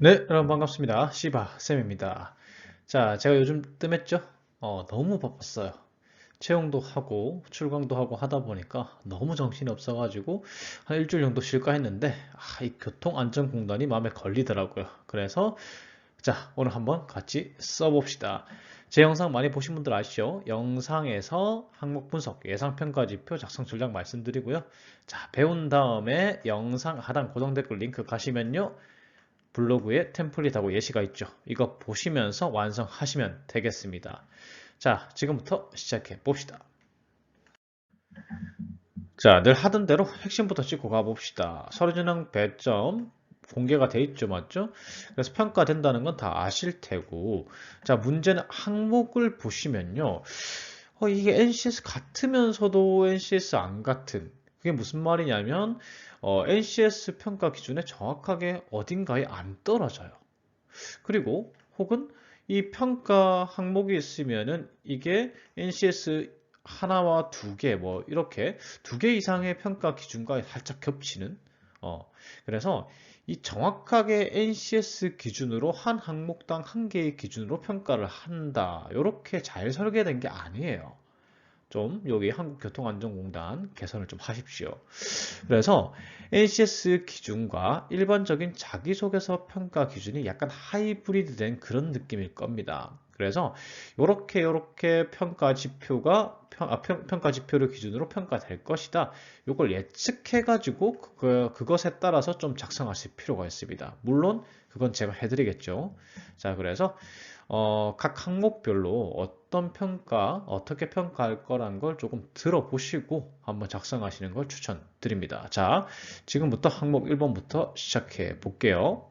네, 여러분 반갑습니다. 시바쌤입니다. 자, 제가 요즘 뜸했죠? 너무 바빴어요. 채용도 하고 출강도 하고 하다 보니까 너무 정신이 없어가지고 한 일주일 정도 쉴까 했는데 이 교통안전공단이 마음에 걸리더라고요. 그래서 자, 오늘 한번 같이 써봅시다. 제 영상 많이 보신 분들 아시죠? 영상에서 항목 분석, 예상평가지표 작성 전략 말씀드리고요. 자, 배운 다음에 영상 하단 고정 댓글 링크 가시면요. 블로그에 템플릿하고 예시가 있죠. 이거 보시면서 완성하시면 되겠습니다. 자, 지금부터 시작해 봅시다. 자, 늘 하던 대로 핵심부터 찍고 가봅시다. 서류전형 배점 공개가 돼 있죠, 맞죠? 그래서 평가된다는 건 다 아실 테고, 자, 문제는 항목을 보시면요. 이게 NCS 같으면서도 NCS 안 같은, 그게 무슨 말이냐면, NCS 평가 기준에 정확하게 어딘가에 안 떨어져요. 그리고 혹은 이 평가 항목이 있으면은 이게 NCS 하나와 두 개, 뭐 이렇게 두 개 이상의 평가 기준과 살짝 겹치는 그래서 이 정확하게 NCS 기준으로 한 항목당 한 개의 기준으로 평가를 한다. 이렇게 잘 설계된 게 아니에요. 좀 여기 한국교통안전공단 개선을 좀 하십시오. 그래서 NCS 기준과 일반적인 자기소개서 평가 기준이 약간 하이브리드된 그런 느낌일 겁니다. 그래서 이렇게 평가 지표가 평가 지표를 기준으로 평가될 것이다. 이걸 예측해 가지고 그것에 따라서 좀 작성하실 필요가 있습니다. 물론 그건 제가 해드리겠죠. 자, 그래서 각 항목별로 어떤 평가, 어떻게 평가할 거라는 걸 조금 들어보시고 한번 작성하시는 걸 추천드립니다. 자, 지금부터 항목 1번부터 시작해 볼게요.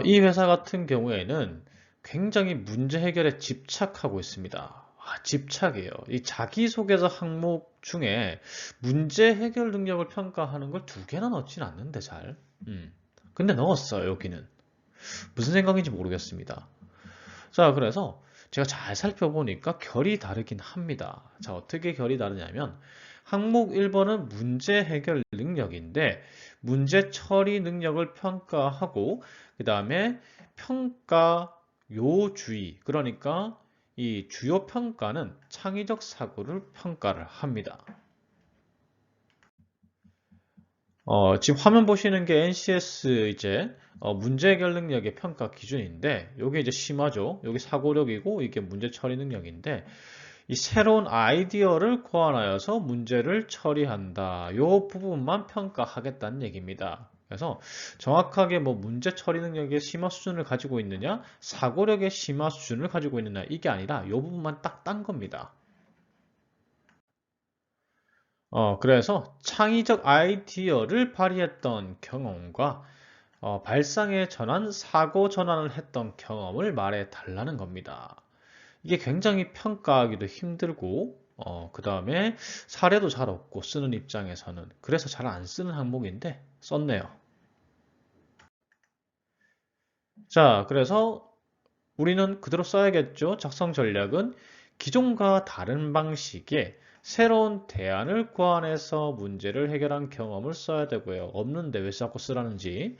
이 회사 같은 경우에는 굉장히 문제 해결에 집착하고 있습니다. 집착이에요. 이 자기소개서 항목 중에 문제 해결 능력을 평가하는 걸 두 개나 넣지는 않는데 잘. 근데 넣었어요, 여기는. 무슨 생각인지 모르겠습니다. 자, 그래서 제가 잘 살펴보니까 결이 다르긴 합니다. 자, 어떻게 결이 다르냐면 항목 1번은 문제 해결 능력인데 문제 처리 능력을 평가하고 그 다음에 평가 요주의 그러니까 이 주요 평가는 창의적 사고를 평가를 합니다. 지금 화면 보시는 게 NCS 이제 문제 해결 능력의 평가 기준인데 이게 이제 심하죠. 여기 사고력이고 이게 문제 처리 능력인데 이 새로운 아이디어를 고안하여서 문제를 처리한다. 이 부분만 평가하겠다는 얘기입니다. 그래서 정확하게 뭐 문제 처리 능력의 심화 수준을 가지고 있느냐, 사고력의 심화 수준을 가지고 있느냐 이게 아니라 이 부분만 딱 딴 겁니다. 그래서 창의적 아이디어를 발휘했던 경험과 발상의 전환, 사고 전환을 했던 경험을 말해 달라는 겁니다. 이게 굉장히 평가하기도 힘들고, 그 다음에 사례도 잘 없고 쓰는 입장에서는 그래서 잘 안 쓰는 항목인데 썼네요. 자, 그래서 우리는 그대로 써야겠죠. 작성 전략은 기존과 다른 방식의 새로운 대안을 고안해서 문제를 해결한 경험을 써야 되고요. 없는데 왜 자꾸 쓰라는지.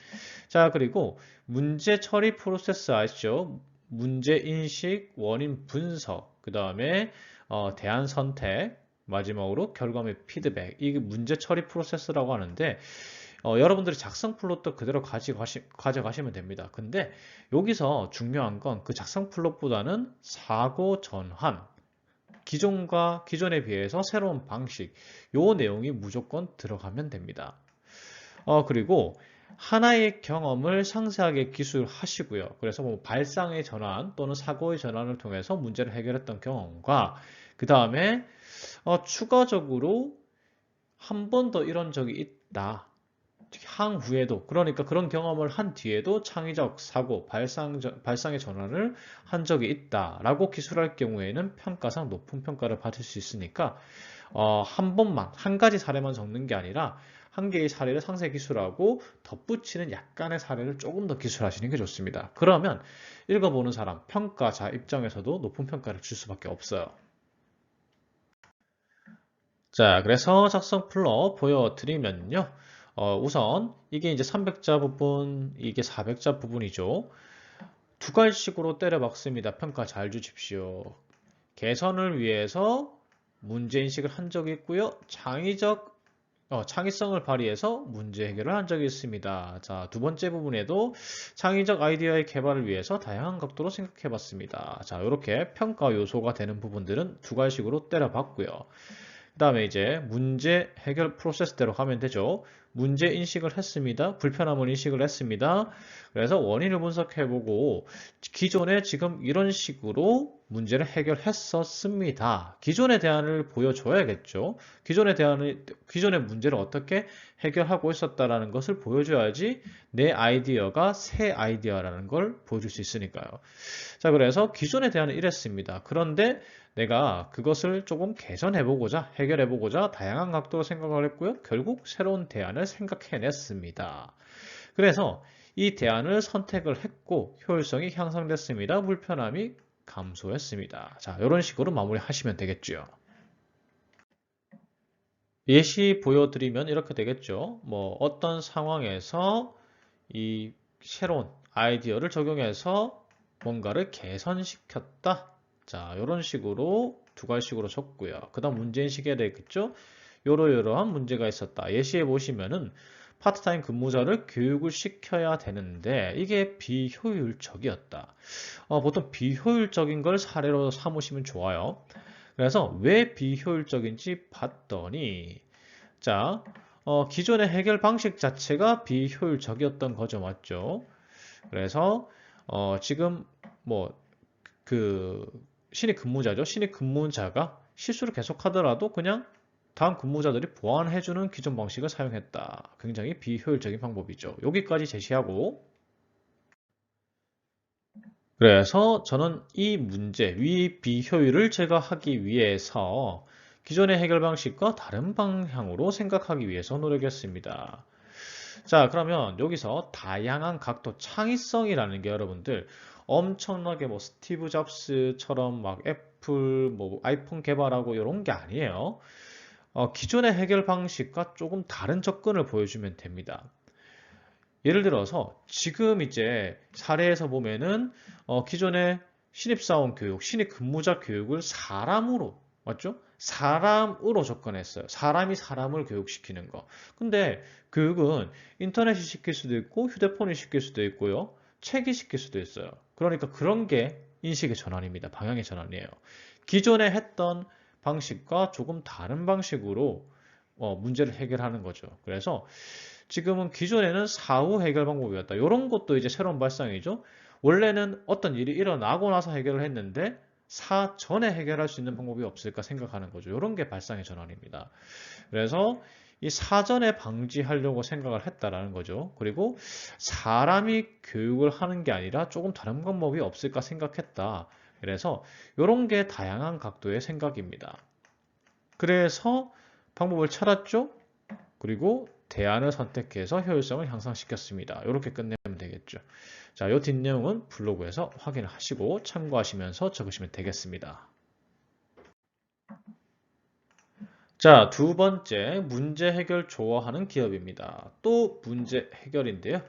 자, 그리고 문제 처리 프로세스 아시죠? 문제 인식, 원인 분석, 그 다음에 대안 선택, 마지막으로 결과물 피드백. 이게 문제 처리 프로세스라고 하는데 여러분들이 작성 플롯도 그대로 가져가시면 됩니다. 근데 여기서 중요한 건 그 작성 플롯보다는 사고 전환, 기존에 비해서 새로운 방식, 요 내용이 무조건 들어가면 됩니다. 그리고 하나의 경험을 상세하게 기술하시고요. 그래서 뭐 발상의 전환 또는 사고의 전환을 통해서 문제를 해결했던 경험과 그 다음에 추가적으로 한 번 더 이런 적이 있다. 향후에도 그러니까 그런 경험을 한 뒤에도 창의적 사고, 발상의 전환을 한 적이 있다라고 기술할 경우에는 평가상 높은 평가를 받을 수 있으니까 한 번만 한 가지 사례만 적는 게 아니라 한 개의 사례를 상세 기술하고 덧붙이는 약간의 사례를 조금 더 기술하시는 게 좋습니다. 그러면 읽어보는 사람, 평가자 입장에서도 높은 평가를 줄 수밖에 없어요. 자, 그래서 작성 플로 보여드리면요. 우선 이게 이제 300자 부분, 이게 400자 부분이죠. 두 갈식으로 때려박습니다. 평가 잘 주십시오. 개선을 위해서 문제인식을 한 적이 있고요. 창의성을 발휘해서 문제 해결을 한 적이 있습니다. 자, 두 번째 부분에도 창의적 아이디어의 개발을 위해서 다양한 각도로 생각해 봤습니다. 자, 이렇게 평가 요소가 되는 부분들은 두 갈식으로 때려봤고요. 그 다음에 이제 문제 해결 프로세스대로 가면 되죠. 문제 인식을 했습니다. 불편함을 인식을 했습니다. 그래서 원인을 분석해보고 기존에 지금 이런 식으로 문제를 해결했었습니다. 기존의 대안을 보여줘야겠죠. 기존의 문제를 어떻게 해결하고 있었다라는 것을 보여줘야지 내 아이디어가 새 아이디어라는 걸 보여줄 수 있으니까요. 자, 그래서 기존의 대안은 이랬습니다. 그런데 내가 그것을 조금 개선해보고자, 해결해보고자 다양한 각도로 생각을 했고요. 결국 새로운 대안을 생각해냈습니다. 그래서 이 대안을 선택을 했고 효율성이 향상됐습니다. 불편함이 감소했습니다. 자, 이런 식으로 마무리하시면 되겠죠. 예시 보여드리면 이렇게 되겠죠. 뭐 어떤 상황에서 이 새로운 아이디어를 적용해서 뭔가를 개선시켰다. 자, 이런 식으로 두 가지식으로 적고요. 그 다음 문제인식해야 되겠죠. 요러요러한 문제가 있었다. 예시에 보시면은 파트타임 근무자를 교육을 시켜야 되는데 이게 비효율적이었다. 보통 비효율적인 걸 사례로 삼으시면 좋아요. 그래서 왜 비효율적인지 봤더니 자, 기존의 해결 방식 자체가 비효율적이었던 거죠. 맞죠? 그래서 지금 뭐 그 신입 근무자죠. 신입 근무자가 실수를 계속하더라도 그냥 다음 근무자들이 보완해주는 기존 방식을 사용했다. 굉장히 비효율적인 방법이죠. 여기까지 제시하고 그래서 저는 이 문제, 위 비효율을 제거하기 위해서 기존의 해결 방식과 다른 방향으로 생각하기 위해서 노력했습니다. 자, 그러면 여기서 다양한 각도, 창의성이라는 게 여러분들 엄청나게 뭐 스티브 잡스처럼 막 애플, 뭐 아이폰 개발하고 이런 게 아니에요. 기존의 해결 방식과 조금 다른 접근을 보여주면 됩니다. 예를 들어서 지금 이제 사례에서 보면은 기존의 신입사원 교육, 신입 근무자 교육을 사람으로 맞죠? 사람으로 접근했어요. 사람이 사람을 교육시키는 거. 근데 교육은 인터넷이 시킬 수도 있고 휴대폰이 시킬 수도 있고요. 책이 시킬 수도 있어요. 그러니까 그런 게 인식의 전환입니다. 방향의 전환이에요. 기존에 했던 방식과 조금 다른 방식으로 문제를 해결하는 거죠. 그래서 지금은 기존에는 사후 해결 방법이었다. 이런 것도 이제 새로운 발상이죠. 원래는 어떤 일이 일어나고 나서 해결을 했는데 사전에 해결할 수 있는 방법이 없을까 생각하는 거죠. 이런 게 발상의 전환입니다. 그래서 이 사전에 방지하려고 생각을 했다라는 거죠. 그리고 사람이 교육을 하는 게 아니라 조금 다른 방법이 없을까 생각했다. 그래서 이런 게 다양한 각도의 생각입니다. 그래서 방법을 찾았죠. 그리고 대안을 선택해서 효율성을 향상시켰습니다. 이렇게 끝내면 되겠죠. 자, 이 뒷내용은 블로그에서 확인을 하시고 참고하시면서 적으시면 되겠습니다. 자, 두 번째, 문제 해결 좋아하는 기업입니다. 또 문제 해결인데요.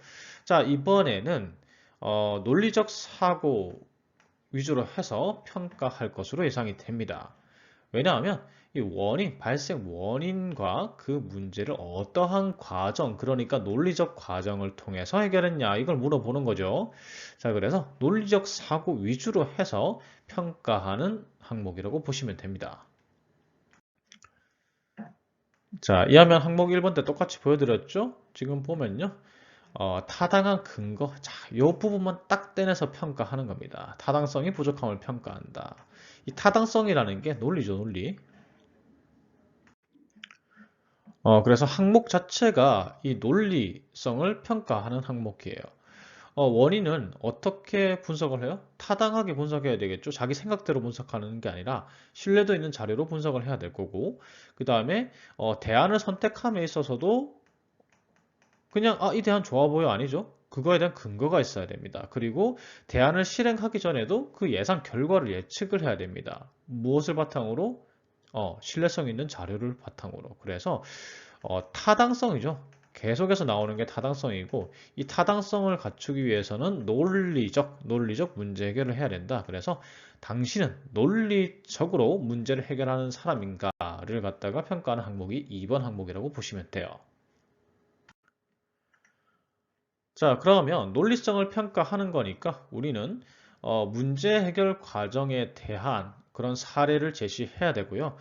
자, 이번에는 논리적 사고 위주로 해서 평가할 것으로 예상이 됩니다. 왜냐하면 이 발생 원인과 그 문제를 어떠한 과정, 그러니까 논리적 과정을 통해서 해결했냐, 이걸 물어보는 거죠. 자, 그래서 논리적 사고 위주로 해서 평가하는 항목이라고 보시면 됩니다. 자, 이 화면 항목 1번 때 똑같이 보여드렸죠? 지금 보면요. 타당한 근거. 자, 이 부분만 딱 떼내서 평가하는 겁니다. 타당성이 부족함을 평가한다. 이 타당성이라는 게 논리죠, 논리. 그래서 항목 자체가 이 논리성을 평가하는 항목이에요. 원인은 어떻게 분석을 해요? 타당하게 분석해야 되겠죠. 자기 생각대로 분석하는 게 아니라 신뢰도 있는 자료로 분석을 해야 될 거고, 그 다음에 대안을 선택함에 있어서도 그냥 이 대안 좋아 보여 아니죠? 그거에 대한 근거가 있어야 됩니다. 그리고 대안을 실행하기 전에도 그 예상 결과를 예측을 해야 됩니다. 무엇을 바탕으로? 신뢰성 있는 자료를 바탕으로. 그래서 타당성이죠. 계속해서 나오는 게 타당성이고 이 타당성을 갖추기 위해서는 논리적 문제 해결을 해야 된다. 그래서 당신은 논리적으로 문제를 해결하는 사람인가를 갖다가 평가하는 항목이 2번 항목이라고 보시면 돼요. 자, 그러면 논리성을 평가하는 거니까 우리는 문제 해결 과정에 대한 그런 사례를 제시해야 되고요.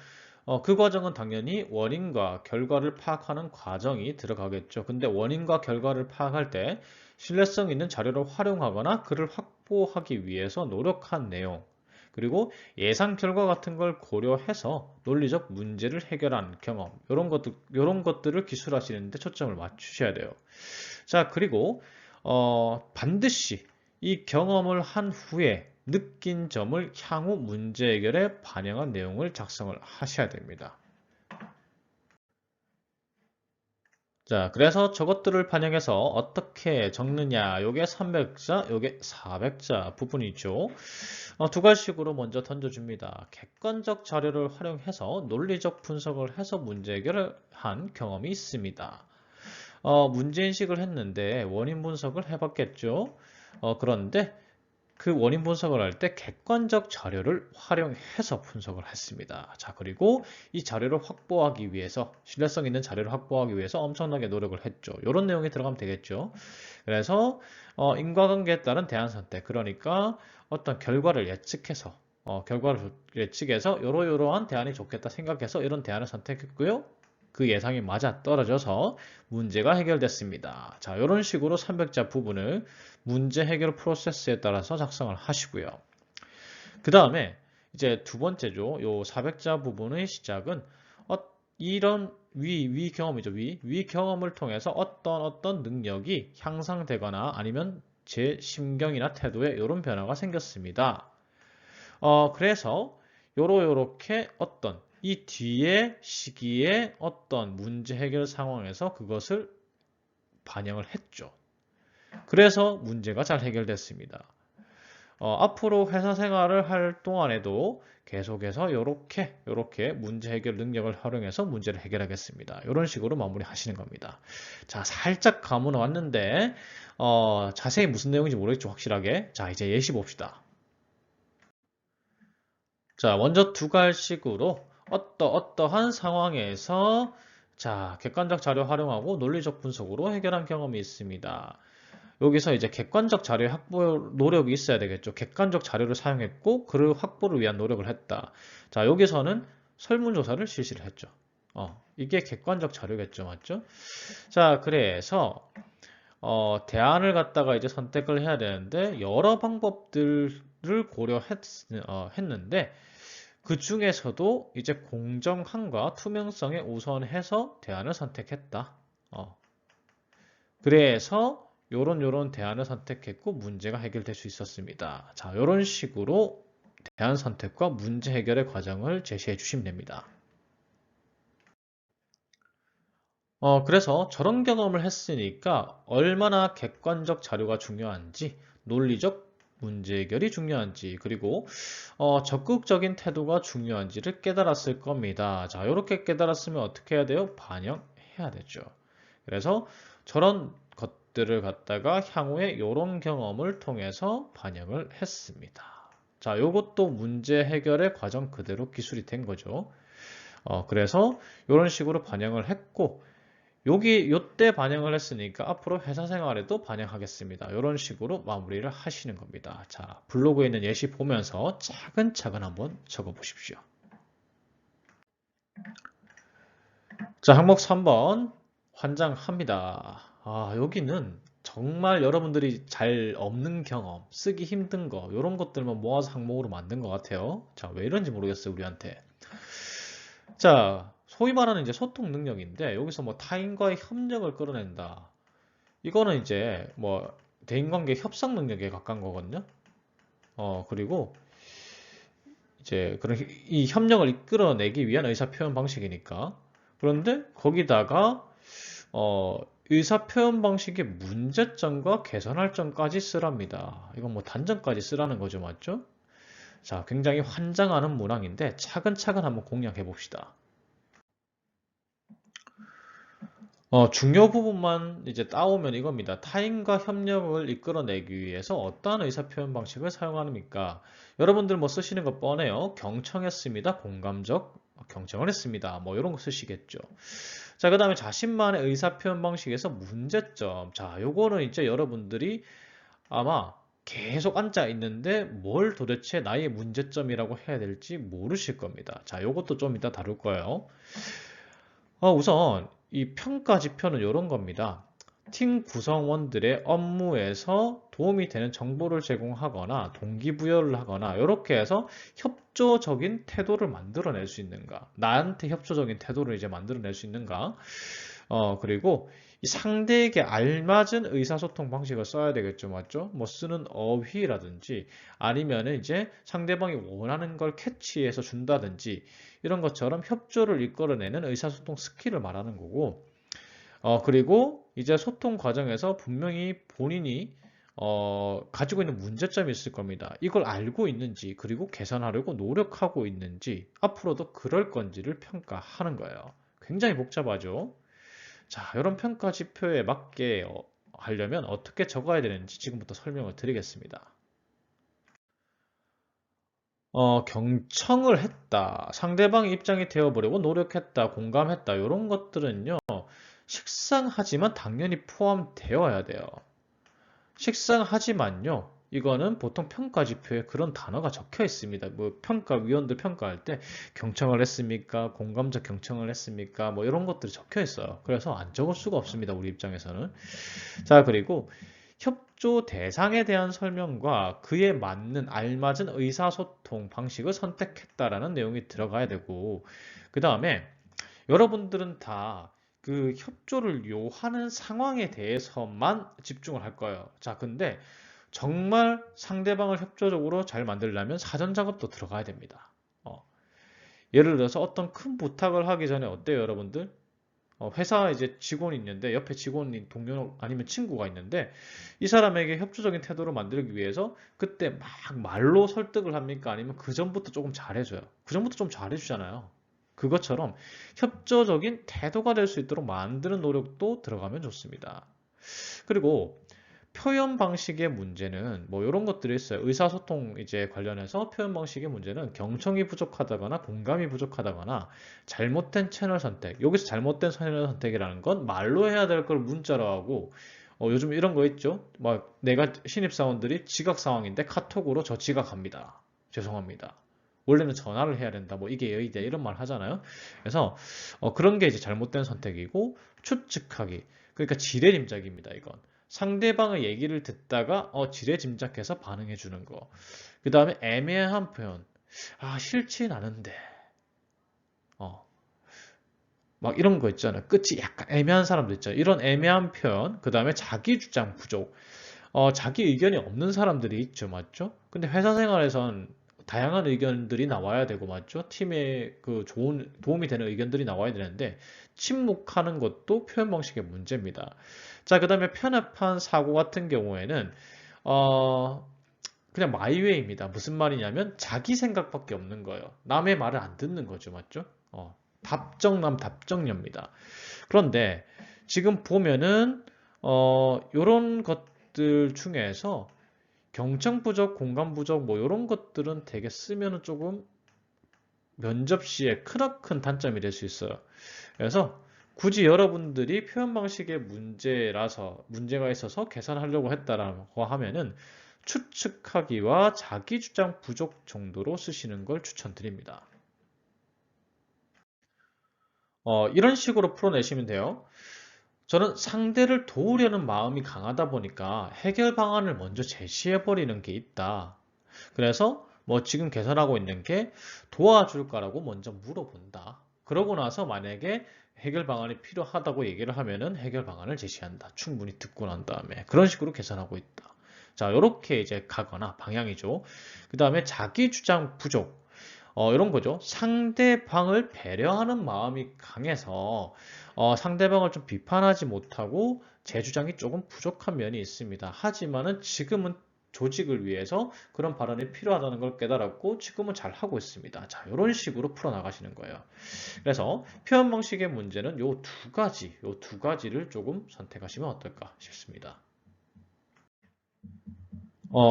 그 과정은 당연히 원인과 결과를 파악하는 과정이 들어가겠죠. 근데 원인과 결과를 파악할 때 신뢰성 있는 자료를 활용하거나 그를 확보하기 위해서 노력한 내용, 그리고 예상 결과 같은 걸 고려해서 논리적 문제를 해결한 경험, 이런 것들을 기술하시는데 초점을 맞추셔야 돼요. 자, 그리고 반드시 이 경험을 한 후에 느낀 점을 향후 문제 해결에 반영한 내용을 작성을 하셔야 됩니다. 자, 그래서 저것들을 반영해서 어떻게 적느냐? 요게 300자, 요게 400자 부분이죠. 두 가지식으로 먼저 던져줍니다. 객관적 자료를 활용해서 논리적 분석을 해서 문제 해결을 한 경험이 있습니다. 문제인식을 했는데 원인 분석을 해봤겠죠. 그런데 그 원인 분석을 할 때 객관적 자료를 활용해서 분석을 했습니다. 자, 그리고 이 자료를 확보하기 위해서, 신뢰성 있는 자료를 확보하기 위해서 엄청나게 노력을 했죠. 이런 내용이 들어가면 되겠죠. 그래서 인과관계에 따른 대안 선택, 그러니까 어떤 결과를 예측해서 요러요러한 대안이 좋겠다 생각해서 이런 대안을 선택했고요. 그 예상이 맞아 떨어져서 문제가 해결됐습니다. 자, 이런 식으로 300자 부분을 문제 해결 프로세스에 따라서 작성을 하시고요. 그 다음에 이제 두 번째죠. 요 400자 부분의 시작은 이런 위 경험이죠. 위 경험을 통해서 어떤 능력이 향상되거나 아니면 제 심경이나 태도에 이런 변화가 생겼습니다. 그래서 요렇게 이 뒤에 시기에 어떤 문제 해결 상황에서 그것을 반영을 했죠. 그래서 문제가 잘 해결됐습니다. 앞으로 회사 생활을 할 동안에도 계속해서 요렇게 문제 해결 능력을 활용해서 문제를 해결하겠습니다. 이런 식으로 마무리 하시는 겁니다. 자, 살짝 감은 왔는데 자세히 무슨 내용인지 모르겠죠, 확실하게. 자, 이제 예시 봅시다. 자, 먼저 두 갈식으로 어떠한 상황에서 자, 객관적 자료 활용하고 논리적 분석으로 해결한 경험이 있습니다. 여기서 이제 객관적 자료 확보 노력이 있어야 되겠죠. 객관적 자료를 사용했고 그를 확보를 위한 노력을 했다. 자, 여기서는 설문조사를 실시를 했죠. 이게 객관적 자료겠죠. 맞죠? 자, 그래서 대안을 갖다가 이제 선택을 해야 되는데 여러 방법들을 고려했는데 그 중에서도 이제 공정함과 투명성에 우선해서 대안을 선택했다. 그래서 요런 대안을 선택했고 문제가 해결될 수 있었습니다. 자, 요런 식으로 대안 선택과 문제 해결의 과정을 제시해 주시면 됩니다. 그래서 저런 경험을 했으니까 얼마나 객관적 자료가 중요한지, 논리적 문제 해결이 중요한지, 그리고 적극적인 태도가 중요한지를 깨달았을 겁니다. 자, 이렇게 깨달았으면 어떻게 해야 돼요? 반영해야 되죠. 그래서 저런 것들을 갖다가 향후에 이런 경험을 통해서 반영을 했습니다. 자, 이것도 문제 해결의 과정 그대로 기술이 된 거죠. 그래서 이런 식으로 반영을 했고, 요때 반영을 했으니까 앞으로 회사 생활에도 반영하겠습니다. 이런 식으로 마무리를 하시는 겁니다. 자, 블로그에 있는 예시 보면서 차근차근 한번 적어 보십시오. 자, 항목 3번 환장합니다. 여기는 정말 여러분들이 잘 없는 경험, 쓰기 힘든 거 이런 것들만 모아서 항목으로 만든 것 같아요. 자, 왜 이런지 모르겠어요, 우리한테. 자, 소위 말하는 이제 소통 능력인데 여기서 뭐 타인과의 협력을 끌어낸다. 이거는 이제 뭐 대인관계 협상 능력에 가까운 거거든요. 그리고 이제 그런 이 협력을 이끌어내기 위한 의사 표현 방식이니까. 그런데 거기다가 의사 표현 방식의 문제점과 개선할 점까지 쓰랍니다. 이건 뭐 단점까지 쓰라는 거죠, 맞죠? 자, 굉장히 환장하는 문항인데 차근차근 한번 공략해 봅시다. 중요 부분만 이제 따오면 이겁니다. 타인과 협력을 이끌어내기 위해서 어떠한 의사표현 방식을 사용합니까? 여러분들 뭐 쓰시는 거 뻔해요. 경청했습니다. 공감적 경청을 했습니다. 뭐 이런 거 쓰시겠죠. 자, 그 다음에 자신만의 의사표현 방식에서 문제점. 자, 요거는 이제 여러분들이 아마 계속 앉아 있는데 뭘 도대체 나의 문제점이라고 해야 될지 모르실 겁니다. 자, 요것도 좀 이따 다룰 거예요. 우선 이 평가 지표는 이런 겁니다. 팀 구성원들의 업무에서 도움이 되는 정보를 제공하거나 동기부여를 하거나 이렇게 해서 협조적인 태도를 만들어낼 수 있는가, 나한테 협조적인 태도를 이제 만들어낼 수 있는가, 그리고 이 상대에게 알맞은 의사소통 방식을 써야 되겠죠, 맞죠? 뭐 쓰는 어휘라든지 아니면은 이제 상대방이 원하는 걸 캐치해서 준다든지 이런 것처럼 협조를 이끌어내는 의사소통 스킬을 말하는 거고, 그리고 이제 소통 과정에서 분명히 본인이 가지고 있는 문제점이 있을 겁니다. 이걸 알고 있는지, 그리고 개선하려고 노력하고 있는지, 앞으로도 그럴 건지를 평가하는 거예요. 굉장히 복잡하죠? 자, 이런 평가 지표에 맞게 하려면 어떻게 적어야 되는지 지금부터 설명을 드리겠습니다. 경청을 했다, 상대방의 입장이 되어보려고 노력했다, 공감했다, 이런 것들은요, 식상하지만 당연히 포함되어야 돼요. 식상하지만요, 이거는 보통 평가 지표에 그런 단어가 적혀 있습니다. 뭐 평가위원들 평가할 때 경청을 했습니까? 공감적 경청을 했습니까? 뭐 이런 것들이 적혀 있어요. 그래서 안 적을 수가 없습니다. 우리 입장에서는. 자, 그리고 협조 대상에 대한 설명과 그에 맞는 알맞은 의사소통 방식을 선택했다라는 내용이 들어가야 되고, 그 다음에 여러분들은 다 그 협조를 요하는 상황에 대해서만 집중을 할 거예요. 자, 근데 정말 상대방을 협조적으로 잘 만들려면 사전 작업도 들어가야 됩니다. 예를 들어서 어떤 큰 부탁을 하기 전에 어때요, 여러분들? 회사 이제 직원이 있는데 옆에 직원인 동료 아니면 친구가 있는데 이 사람에게 협조적인 태도를 만들기 위해서 그때 막 말로 설득을 합니까? 아니면 그 전부터 조금 잘해줘요. 그 전부터 좀 잘해주잖아요. 그것처럼 협조적인 태도가 될 수 있도록 만드는 노력도 들어가면 좋습니다. 그리고 표현 방식의 문제는 뭐 이런 것들이 있어요. 의사소통 이제 관련해서 표현 방식의 문제는 경청이 부족하다거나 공감이 부족하다거나 잘못된 채널 선택. 여기서 잘못된 채널 선택이라는 건 말로 해야 될 걸 문자로 하고, 요즘 이런 거 있죠. 막 내가 신입사원들이 지각 상황인데 카톡으로 저 지각합니다. 죄송합니다. 원래는 전화를 해야 된다. 뭐 이게 예의다 이런 말 하잖아요. 그래서 그런 게 이제 잘못된 선택이고, 추측하기. 그러니까 지레짐작입니다. 이건. 상대방의 얘기를 듣다가 지레짐작해서 반응해 주는 거. 그 다음에 애매한 표현. 싫진 않은데. 어, 막 이런 거 있잖아요. 끝이 약간 애매한 사람도 있잖아요. 이런 애매한 표현. 그 다음에 자기 주장 부족. 자기 의견이 없는 사람들이 있죠. 맞죠? 근데 회사 생활에선 다양한 의견들이 나와야 되고, 맞죠? 팀에 그 좋은, 도움이 되는 의견들이 나와야 되는데, 침묵하는 것도 표현 방식의 문제입니다. 자, 그 다음에 편협한 사고 같은 경우에는, 어, 그냥 마이웨이입니다. 무슨 말이냐면, 자기 생각밖에 없는 거예요. 남의 말을 안 듣는 거죠. 맞죠? 답정남, 답정녀입니다. 그런데, 지금 보면은, 요런 것들 중에서, 경청 부족, 공감 부족, 뭐 이런 것들은 되게 쓰면은 조금 면접 시에 크나큰 단점이 될 수 있어요. 그래서 굳이 여러분들이 표현 방식에 문제가 있어서 개선하려고 했다라고 하면은 추측하기와 자기 주장 부족 정도로 쓰시는 걸 추천드립니다. 이런 식으로 풀어내시면 돼요. 저는 상대를 도우려는 마음이 강하다 보니까 해결 방안을 먼저 제시해버리는 게 있다. 그래서 뭐 지금 개선하고 있는 게 도와줄까라고 먼저 물어본다. 그러고 나서 만약에 해결 방안이 필요하다고 얘기를 하면은 해결 방안을 제시한다. 충분히 듣고 난 다음에 그런 식으로 개선하고 있다. 자, 이렇게 이제 가거나 방향이죠. 그 다음에 자기 주장 부족. 이런 거죠. 상대방을 배려하는 마음이 강해서 상대방을 좀 비판하지 못하고 제 주장이 조금 부족한 면이 있습니다. 하지만은 지금은 조직을 위해서 그런 발언이 필요하다는 걸 깨달았고 지금은 잘 하고 있습니다. 자, 이런 식으로 풀어나가시는 거예요. 그래서 표현 방식의 문제는 요 두 가지를 조금 선택하시면 어떨까 싶습니다.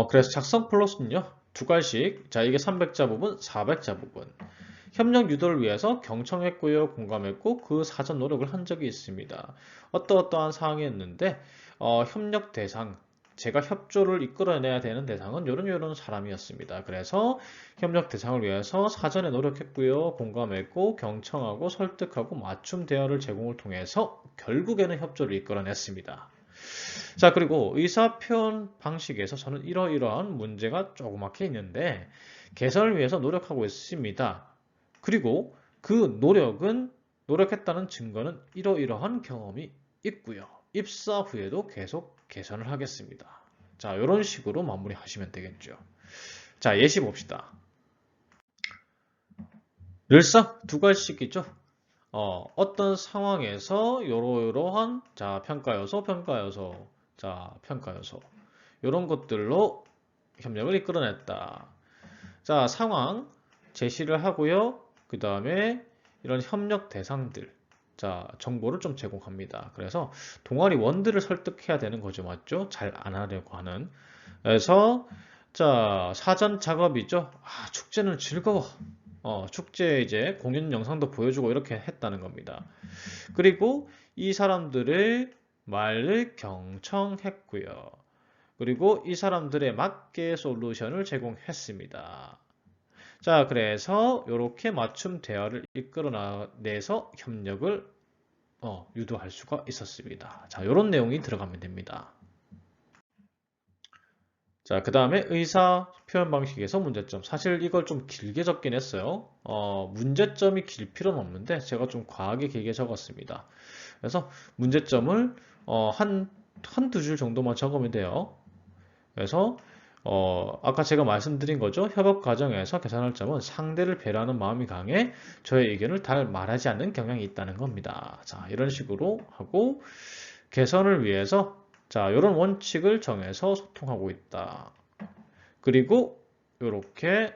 그래서 작성 플러스는요, 두 가지씩. 자, 이게 300자 부분, 400자 부분. 협력 유도를 위해서 경청했고요, 공감했고, 그 사전 노력을 한 적이 있습니다. 어떠어떠한 사항이었는데, 협력 대상, 제가 협조를 이끌어내야 되는 대상은 요런 사람이었습니다. 그래서 협력 대상을 위해서 사전에 노력했고요, 공감했고, 경청하고, 설득하고, 맞춤 대화를 제공을 통해서 결국에는 협조를 이끌어냈습니다. 자, 그리고 의사 표현 방식에서 저는 이러이러한 문제가 조그맣게 있는데 개선을 위해서 노력하고 있습니다. 그리고 그 노력했다는 증거는 이러이러한 경험이 있고요. 입사 후에도 계속 개선을 하겠습니다. 자, 이런 식으로 마무리하시면 되겠죠. 자, 예시 봅시다. 늘상 두 가지씩 있죠. 어떤 상황에서 요러요러한 자, 평가 요소, 자, 평가 요소 이런 것들로 협력을 이끌어냈다. 자, 상황 제시를 하고요. 그 다음에 이런 협력 대상들, 자, 정보를 좀 제공합니다. 그래서 동아리 원들을 설득해야 되는 거죠, 맞죠? 잘 안 하려고 하는. 그래서 자, 사전 작업이죠. 아, 축제는 즐거워. 축제 이제 공연 영상도 보여주고 이렇게 했다는 겁니다. 그리고 이 사람들의 말을 경청했고요. 그리고 이 사람들에 맞게 솔루션을 제공했습니다. 자, 그래서 이렇게 맞춤 대화를 이끌어내서 협력을 유도할 수가 있었습니다. 자, 이런 내용이 들어가면 됩니다. 자, 그 다음에 의사 표현 방식에서 문제점. 사실 이걸 좀 길게 적긴 했어요. 문제점이 길 필요는 없는데 제가 좀 과하게 길게 적었습니다. 그래서 문제점을 한두 줄 정도만 적으면 돼요. 그래서 아까 제가 말씀드린 거죠. 협업 과정에서 개선할 점은 상대를 배려하는 마음이 강해 저의 의견을 잘 말하지 않는 경향이 있다는 겁니다. 자, 이런 식으로 하고 개선을 위해서 자, 이런 원칙을 정해서 소통하고 있다. 그리고 이렇게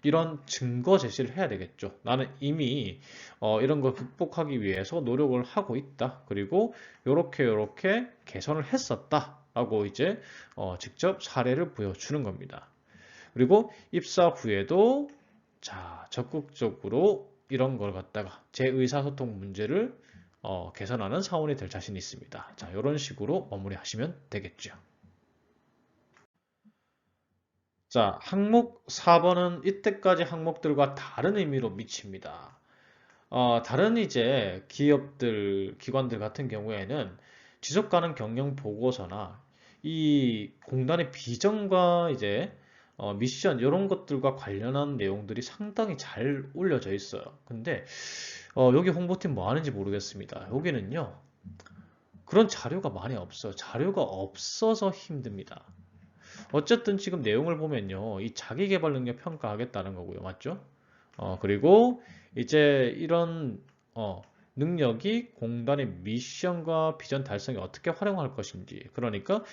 이런 증거 제시를 해야 되겠죠. 나는 이미 이런 걸 극복하기 위해서 노력을 하고 있다. 그리고 이렇게 개선을 했었다. 라고 이제 직접 사례를 보여주는 겁니다. 그리고 입사 후에도 자, 적극적으로 이런 걸 갖다가 제 의사소통 문제를 개선하는 사원이 될 자신이 있습니다. 자, 이런 식으로 마무리하시면 되겠죠. 자, 항목 4번은 이때까지 항목들과 다른 의미로 미칩니다. 다른 이제 기관들 같은 경우에는 지속 가능 경영 보고서나 이 공단의 비전과 이제 미션 이런 것들과 관련한 내용들이 상당히 잘 올려져 있어요. 근데 여기 홍보팀 뭐 하는지 모르겠습니다. 여기는요, 그런 자료가 많이 없어요. 자료가 없어서 힘듭니다. 어쨌든 지금 내용을 보면요, 이 자기계발 능력 평가하겠다는 거고요. 맞죠? 그리고 이제 이런 능력이 공단의 미션과 비전 달성에 어떻게 활용할 것인지, 그러니까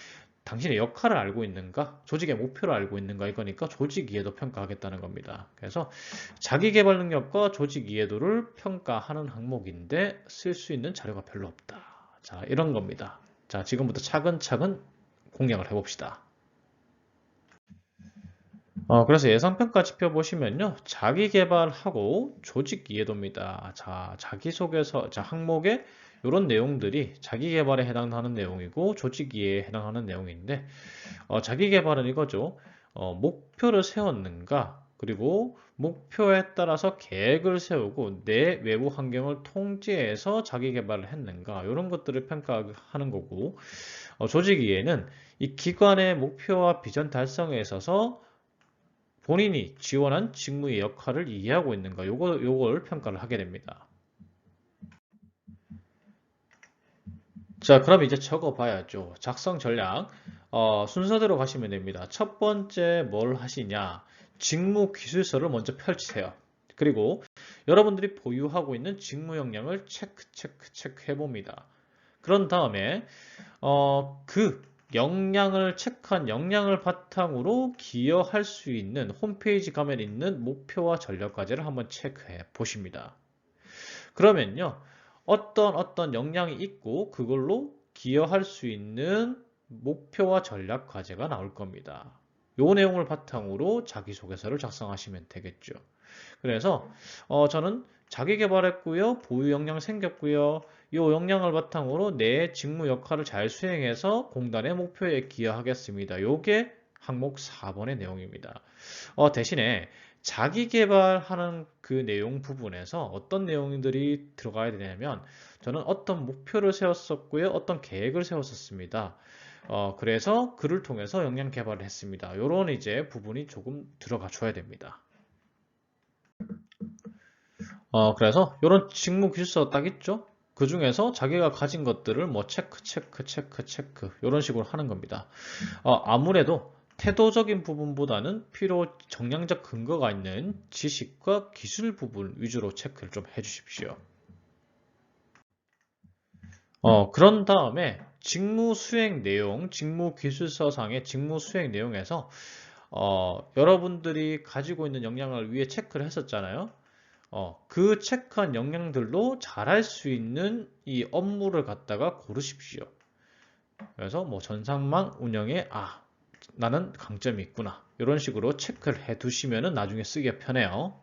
당신의 역할을 알고 있는가, 조직의 목표를 알고 있는가, 이거니까 조직 이해도 평가하겠다는 겁니다. 그래서 자기계발 능력과 조직 이해도를 평가하는 항목인데 쓸 수 있는 자료가 별로 없다. 자, 이런 겁니다. 자, 지금부터 차근차근 공략을 해봅시다. 그래서 예상평가 지표 보시면요. 자기 개발하고 조직 이해도입니다. 자, 자기소개서, 자, 항목에 이런 내용들이 자기 개발에 해당하는 내용이고 조직 이해에 해당하는 내용인데, 자기 개발은 이거죠. 목표를 세웠는가, 그리고 목표에 따라서 계획을 세우고 내 외부 환경을 통제해서 자기 개발을 했는가, 이런 것들을 평가하는 거고, 조직 이해는 이 기관의 목표와 비전 달성에 있어서 본인이 지원한 직무의 역할을 이해하고 있는가, 요걸 평가를 하게 됩니다. 자, 그럼 이제 적어봐야죠. 작성 전략. 순서대로 가시면 됩니다. 첫 번째 뭘 하시냐? 직무 기술서를 먼저 펼치세요. 그리고 여러분들이 보유하고 있는 직무 역량을 체크 해봅니다. 그런 다음에 그 역량을 체크한 역량을 바탕으로 기여할 수 있는 홈페이지 가면 있는 목표와 전략 과제를 한번 체크해 보십니다. 그러면요. 어떤 역량이 있고 그걸로 기여할 수 있는 목표와 전략 과제가 나올 겁니다. 요 내용을 바탕으로 자기소개서를 작성하시면 되겠죠. 그래서 저는 자기 개발했고요. 보유 역량 생겼고요. 이 역량을 바탕으로 내 직무 역할을 잘 수행해서 공단의 목표에 기여하겠습니다. 요게 항목 4번의 내용입니다. 대신에 자기 개발하는 그 내용 부분에서 어떤 내용들이 들어가야 되냐면 저는 어떤 목표를 세웠었고요. 어떤 계획을 세웠었습니다. 그래서 그를 통해서 역량 개발을 했습니다. 요런 이제 부분이 조금 들어가 줘야 됩니다. 그래서 이런 직무 기술서 딱 있죠? 그 중에서 자기가 가진 것들을 뭐 체크 이런 식으로 하는 겁니다. 아무래도 태도적인 부분보다는 필요 정량적 근거가 있는 지식과 기술 부분 위주로 체크를 좀 해주십시오. 그런 다음에 직무 수행 내용, 직무 기술서상의 직무 수행 내용에서 여러분들이 가지고 있는 역량을 위에 체크를 했었잖아요. 그 체크한 역량들로 잘할 수 있는 이 업무를 갖다가 고르십시오. 그래서 뭐 전산망 운영에 나는 강점이 있구나. 이런 식으로 체크를 해 두시면은 나중에 쓰기가 편해요.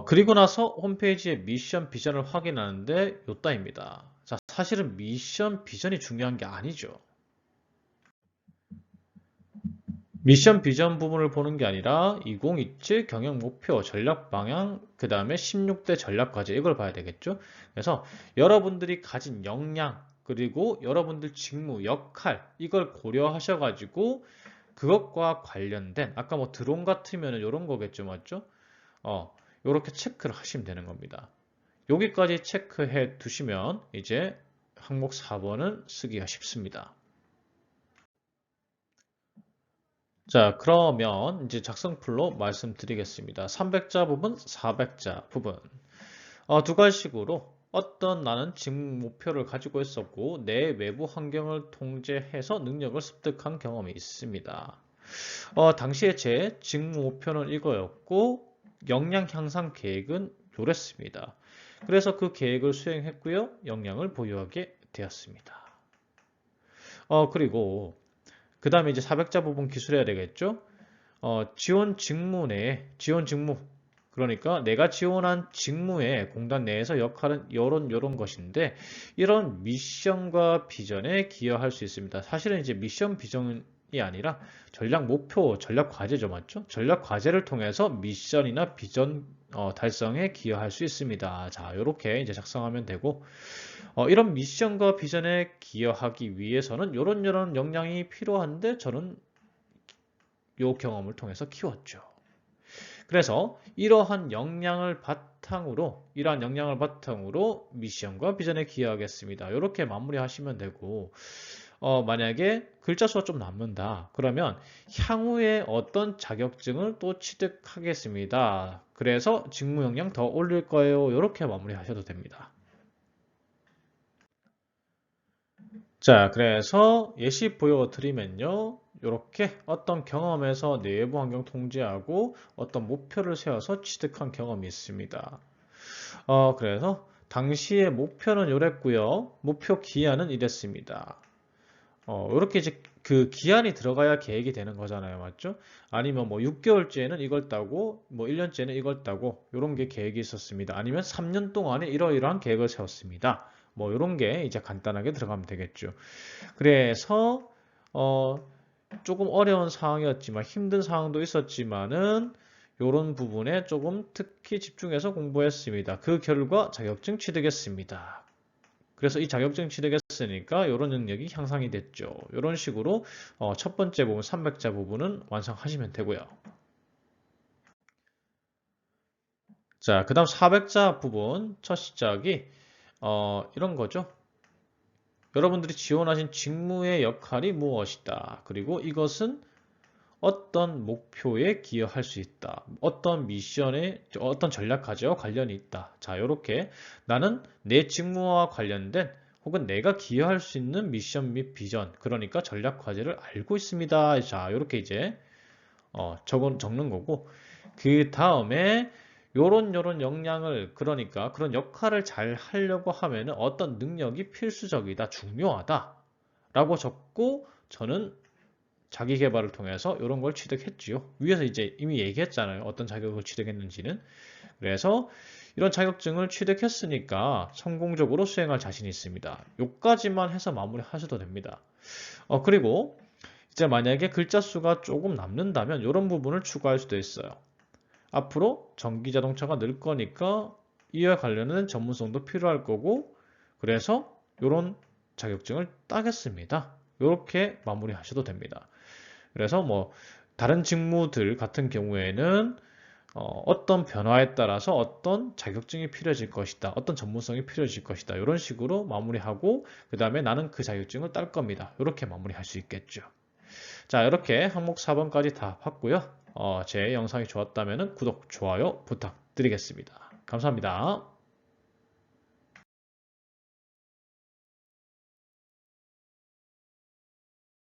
그리고 나서 홈페이지의 미션 비전을 확인하는데 요따입니다. 자, 사실은 미션 비전이 중요한 게 아니죠. 미션 비전 부분을 보는 게 아니라 2027 경영 목표, 전략 방향, 그 다음에 16대 전략 과제 이걸 봐야 되겠죠. 그래서 여러분들이 가진 역량, 그리고 여러분들 직무, 역할 이걸 고려하셔가지고 그것과 관련된 아까 뭐 드론 같으면 이런 거겠죠, 맞죠? 이렇게 체크를 하시면 되는 겁니다. 여기까지 체크해 두시면 이제 항목 4번은 쓰기가 쉽습니다. 자, 그러면 이제 작성풀로 말씀드리겠습니다. 300자 부분, 400자 부분. 두 가지식으로 어떤 나는 직무 목표를 가지고 있었고 내 외부 환경을 통제해서 능력을 습득한 경험이 있습니다. 당시에 제 직무 목표는 이거였고 역량 향상 계획은 요랬습니다. 그래서 그 계획을 수행했고요. 역량을 보유하게 되었습니다. 그리고 그 다음에 이제 400자 부분 기술해야 되겠죠? 지원 직무 내에, 지원 직무. 그러니까 내가 지원한 직무의 공단 내에서 역할은 요런 것인데, 이런 미션과 비전에 기여할 수 있습니다. 사실은 이제 미션 비전이 아니라 전략 목표, 전략 과제죠, 맞죠? 전략 과제를 통해서 미션이나 비전 달성에 기여할 수 있습니다. 자, 요렇게 이제 작성하면 되고, 이런 미션과 비전에 기여하기 위해서는 요런 역량이 필요한데 저는 요 경험을 통해서 키웠죠. 그래서 이러한 역량을 바탕으로 미션과 비전에 기여하겠습니다. 이렇게 마무리하시면 되고 만약에 글자 수가 좀 남는다. 그러면 향후에 어떤 자격증을 또 취득하겠습니다. 그래서 직무 역량 더 올릴 거예요. 이렇게 마무리하셔도 됩니다. 자, 그래서 예시 보여드리면요. 이렇게 어떤 경험에서 내부 환경 통제하고 어떤 목표를 세워서 취득한 경험이 있습니다. 그래서 당시의 목표는 이랬고요. 목표 기한은 이랬습니다. 이렇게 이제 그 기한이 들어가야 계획이 되는 거잖아요. 맞죠? 아니면 뭐 6개월째는 이걸 따고 뭐 1년째는 이걸 따고 이런 게 계획이 있었습니다. 아니면 3년 동안에 이러이러한 계획을 세웠습니다. 뭐 이런 게 이제 간단하게 들어가면 되겠죠. 그래서 조금 어려운 상황이었지만 힘든 상황도 있었지만은 이런 부분에 조금 특히 집중해서 공부했습니다. 그 결과 자격증 취득했습니다. 그래서 이 자격증 취득했으니까 이런 능력이 향상이 됐죠. 이런 식으로 첫 번째 부분 300자 부분은 완성하시면 되고요. 자, 그 다음 400자 부분 첫 시작이 이런 거죠. 여러분들이 지원하신 직무의 역할이 무엇이다. 그리고 이것은 어떤 목표에 기여할 수 있다. 어떤 미션에, 어떤 전략 과제와 관련이 있다. 자, 이렇게 나는 내 직무와 관련된 혹은 내가 기여할 수 있는 미션 및 비전, 그러니까 전략 과제를 알고 있습니다. 자, 이렇게 이제 적는 거고, 그 다음에 요런 역량을, 그러니까 그런 역할을 잘 하려고 하면은 어떤 능력이 필수적이다, 중요하다 라고 적고, 저는 자기 개발을 통해서 이런 걸 취득했지요. 위에서 이제 이미 얘기했잖아요. 어떤 자격을 취득했는지는. 그래서 이런 자격증을 취득했으니까 성공적으로 수행할 자신이 있습니다. 요까지만 해서 마무리하셔도 됩니다. 그리고 이제 만약에 글자 수가 조금 남는다면 이런 부분을 추가할 수도 있어요. 앞으로 전기 자동차가 늘 거니까 이와 관련된 전문성도 필요할 거고, 그래서 이런 자격증을 따겠습니다. 이렇게 마무리하셔도 됩니다. 그래서 뭐 다른 직무들 같은 경우에는 어떤 변화에 따라서 어떤 자격증이 필요해질 것이다, 어떤 전문성이 필요해질 것이다, 이런 식으로 마무리하고 그 다음에 나는 그 자격증을 딸 겁니다. 이렇게 마무리할 수 있겠죠. 자, 이렇게 항목 4번까지 다 봤고요. 제 영상이 좋았다면 구독, 좋아요 부탁드리겠습니다. 감사합니다.